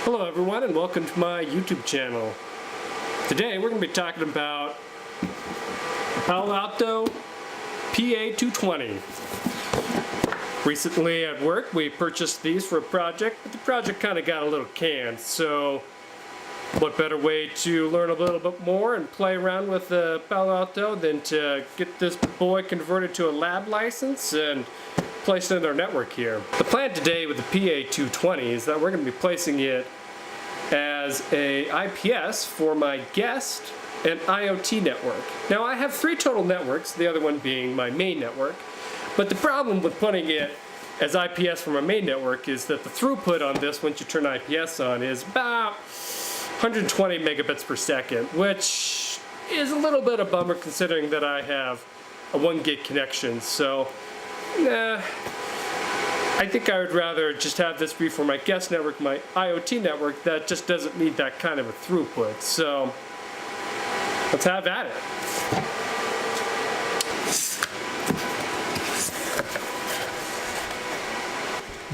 Hello everyone and welcome to my YouTube channel. Today we're going to be talking about Palo Alto PA-220. Recently at work we purchased these for a project, but the project kind of got a little canned, so what better way to learn a little bit more and play around with Palo Alto than to get this boy converted to a lab license and placed in our network here. The plan today with the PA-220 is that we're going to be placing it as a IPS for my guest and IoT network. Now I have 3 total networks, the other one being my main network, but the problem with putting it as IPS for my main network is that the throughput on this, once you turn IPS on, is about 120 megabits per second, which is a little bit of a bummer considering that I have a 1 gig connection. So I think I would rather just have this be for my guest network, my IoT network, that just doesn't need that kind of a throughput. So let's have at it.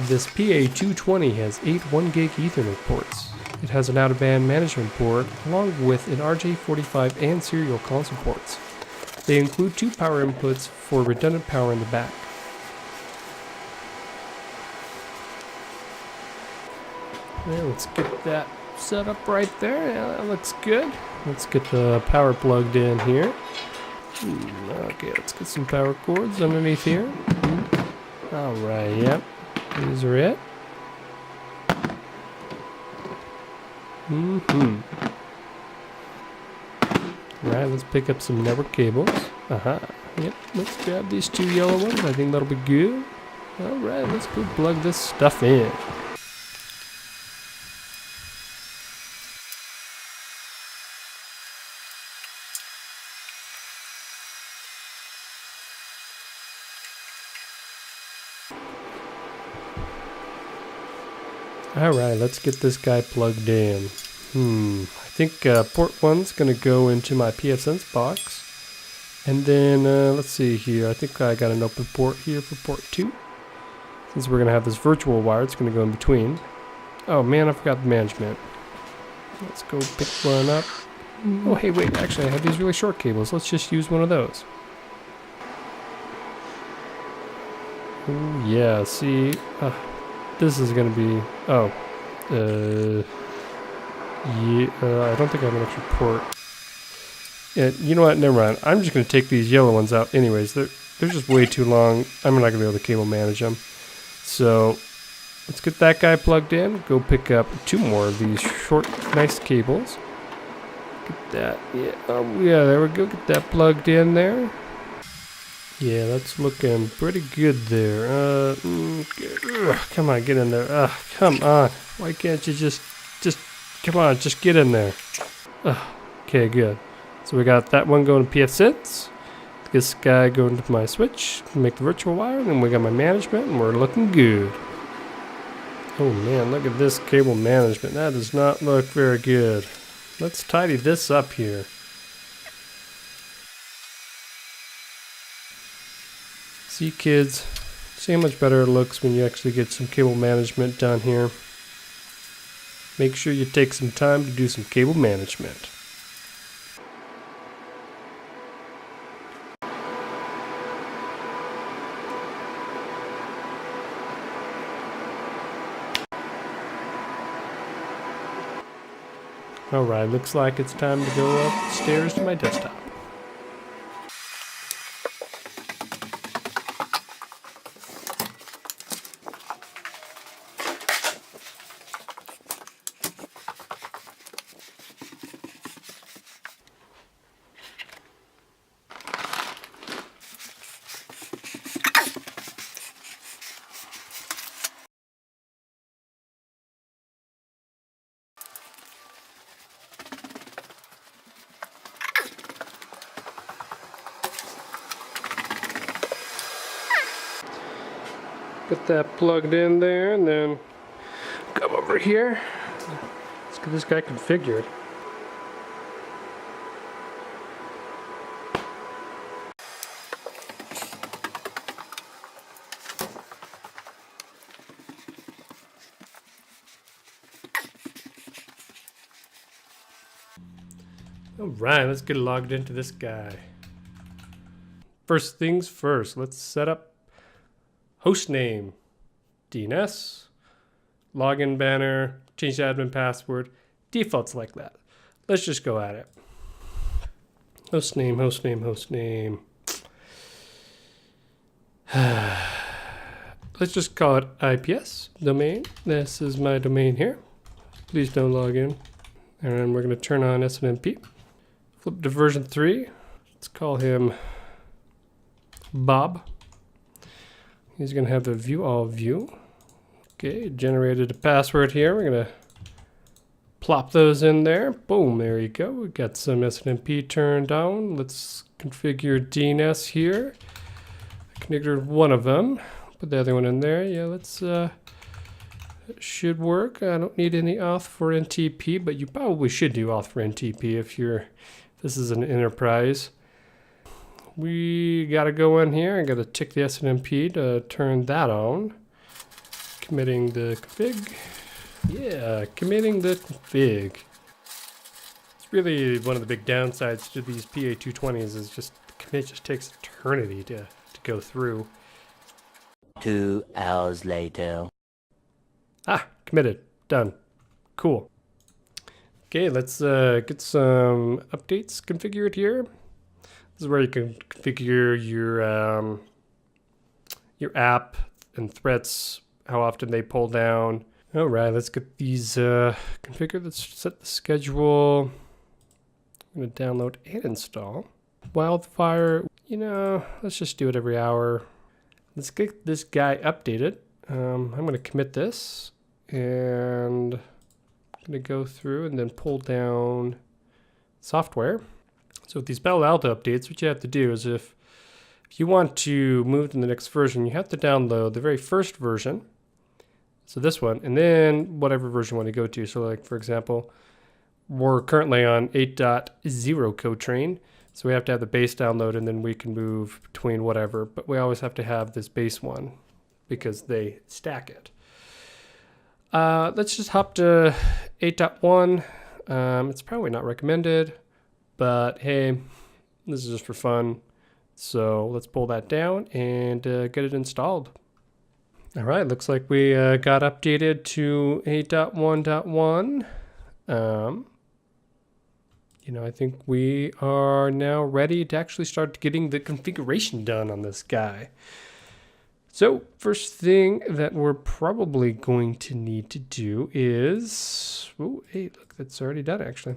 This PA-220 has 8 1 gig Ethernet ports. It has an out-of-band management port along with an RJ45 and serial console ports. They include 2 power inputs for redundant power in the back. Well, let's get that set up right there. Yeah, that looks good. Let's get the power plugged in here. Okay, let's get some power cords underneath here. Alright, yep. These are it. Alright, let's pick up some network cables. Yep, let's grab these 2 yellow ones. I think that'll be good. Alright, let's go plug this stuff in. Alright, let's get this guy plugged in. I think port 1's going to go into my pfSense box. And then, let's see here, I think I got an open port here for port 2. Since we're going to have this VirtualWire, it's going to go in between. Oh man, I forgot the management. Let's go pick one up. Oh hey, wait, actually I have these really short cables. Let's just use one of those. Oh yeah, see... this is going to be, I don't think I have an extra port. Yeah, you know what, never mind. I'm just going to take these yellow ones out anyways. They're just way too long. I'm not going to be able to cable manage them. So, let's get that guy plugged in. Go pick up 2 more of these short, nice cables. Get that, yeah, there we go. Get that plugged in there. Yeah, that's looking pretty good there. Come on, get in there. Come on. Why can't you just, come on, just get in there. Okay, good. So we got that one going to pfSense. This guy going to my switch, make the VirtualWire, and then we got my management, and we're looking good. Oh man, look at this cable management. That does not look very good. Let's tidy this up here. See kids, see how much better it looks when you actually get some cable management done here. Make sure you take some time to do some cable management. Alright, looks like it's time to go upstairs to my desktop. Get that plugged in there and then come over here. Let's get this guy configured. All right, let's get logged into this guy. First things first, let's set up host name, DNS, login banner, change the admin password, defaults like that. Let's just go at it. Host name, host name, host name. Let's just call it IPS domain. This is my domain here. Please don't log in. And we're going to turn on SNMP. Flip to version 3. Let's call him Bob. He's going to have a view all view. Okay, generated a password here. We're going to plop those in there. Boom, there you go. We got some SNMP turned on. Let's configure DNS here. I configured one of them. Put the other one in there. Yeah, let's it should work. I don't need any auth for NTP, but you probably should do auth for NTP if this is an enterprise. We got to go in here and got to tick the SNMP to turn that on. Committing the config. Yeah, committing the config. It's really one of the big downsides to these PA-220s is just the commit just takes eternity to go through. 2 hours later. Ah, committed. Done. Cool. Okay, let's get some updates configured here. This is where you can configure your app and threats, how often they pull down. All right, let's get these configured. Let's set the schedule. I'm going to download and install. Wildfire, let's just do it every hour. Let's get this guy updated. I'm going to commit this and I'm going to go through and then pull down software. So with these Palo Alto updates, what you have to do is if you want to move to the next version, you have to download the very first version. So this one, and then whatever version you want to go to. So like, for example, we're currently on 8.0 code train. So we have to have the base download and then we can move between whatever, but we always have to have this base one because they stack it. Let's just hop to 8.1. It's probably not recommended, but hey, this is just for fun. So let's pull that down and get it installed. All right, looks like we got updated to 8.1.1. I think we are now ready to actually start getting the configuration done on this guy. So first thing that we're probably going to need to do is, oh, hey, look, that's already done actually.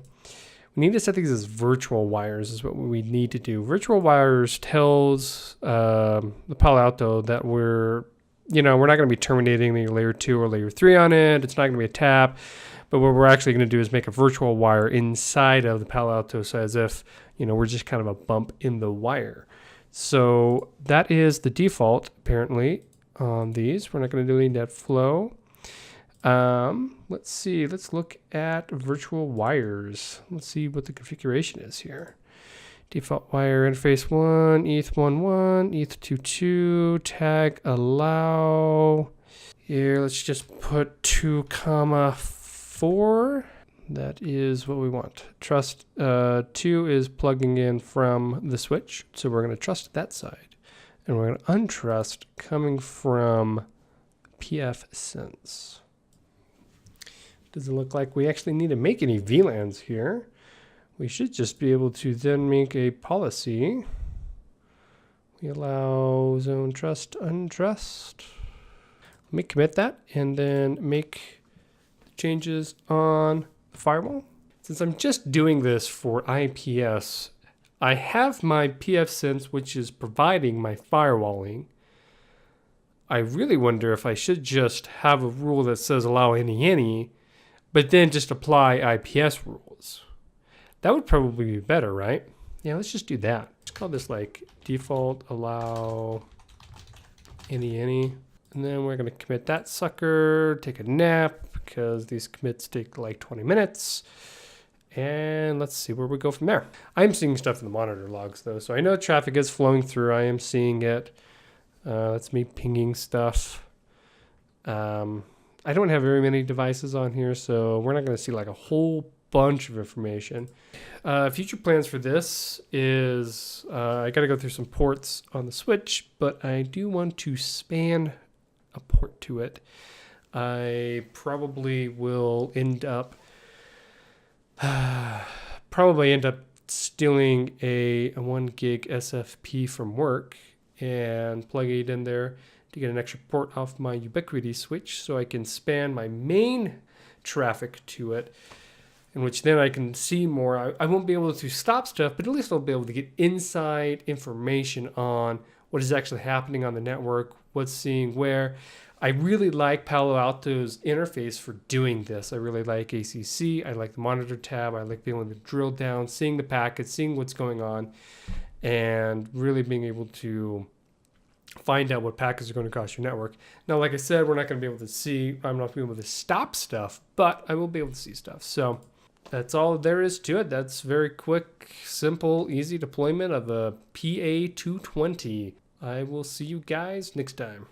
We need to set these as virtual wires is what we need to do. Virtual wires tells the Palo Alto that we're not going to be terminating the layer 2 or layer 3 on it. It's not going to be a tap. But what we're actually going to do is make a virtual wire inside of the Palo Alto so as if, we're just kind of a bump in the wire. So that is the default, apparently, on these. We're not going to do any net flow. Let's see. Let's look at virtual wires. Let's see what the configuration is here. Default wire interface 1, ETH11, ETH22, tag allow. Here, let's just put 2,4. That is what we want. Trust 2 is plugging in from the switch. So we're going to trust that side. And we're going to untrust coming from pfSense. Doesn't look like we actually need to make any VLANs here. We should just be able to then make a policy. We allow zone trust, untrust. Let me commit that and then make changes on the firewall. Since I'm just doing this for IPS, I have my pfSense, which is providing my firewalling. I really wonder if I should just have a rule that says allow any, but then just apply IPS rules. That would probably be better, right? Yeah, let's just do that. Let's call this like default allow any. And then we're going to commit that sucker, take a nap because these commits take like 20 minutes. And let's see where we go from there. I'm seeing stuff in the monitor logs though. So I know traffic is flowing through. I am seeing it. That's me pinging stuff. I don't have very many devices on here, so we're not going to see like a whole bunch of information. Future plans for this is I got to go through some ports on the switch, but I do want to span a port to it. I probably will end up stealing a 1 gig SFP from work and plugging it in there to get an extra port off my Ubiquiti switch so I can span my main traffic to it, in which then I can see more. I won't be able to stop stuff, but at least I'll be able to get inside information on what is actually happening on the network, what's seeing where. I really like Palo Alto's interface for doing this. I really like ACC. I like the monitor tab. I like being able to drill down, seeing the packets, seeing what's going on, and really being able to find out what packets are going to cross your network. Now, like I said, we're not going to be able to see, I'm not going to be able to stop stuff, but I will be able to see stuff. So that's all there is to it. That's very quick, simple, easy deployment of a PA-220. I will see you guys next time.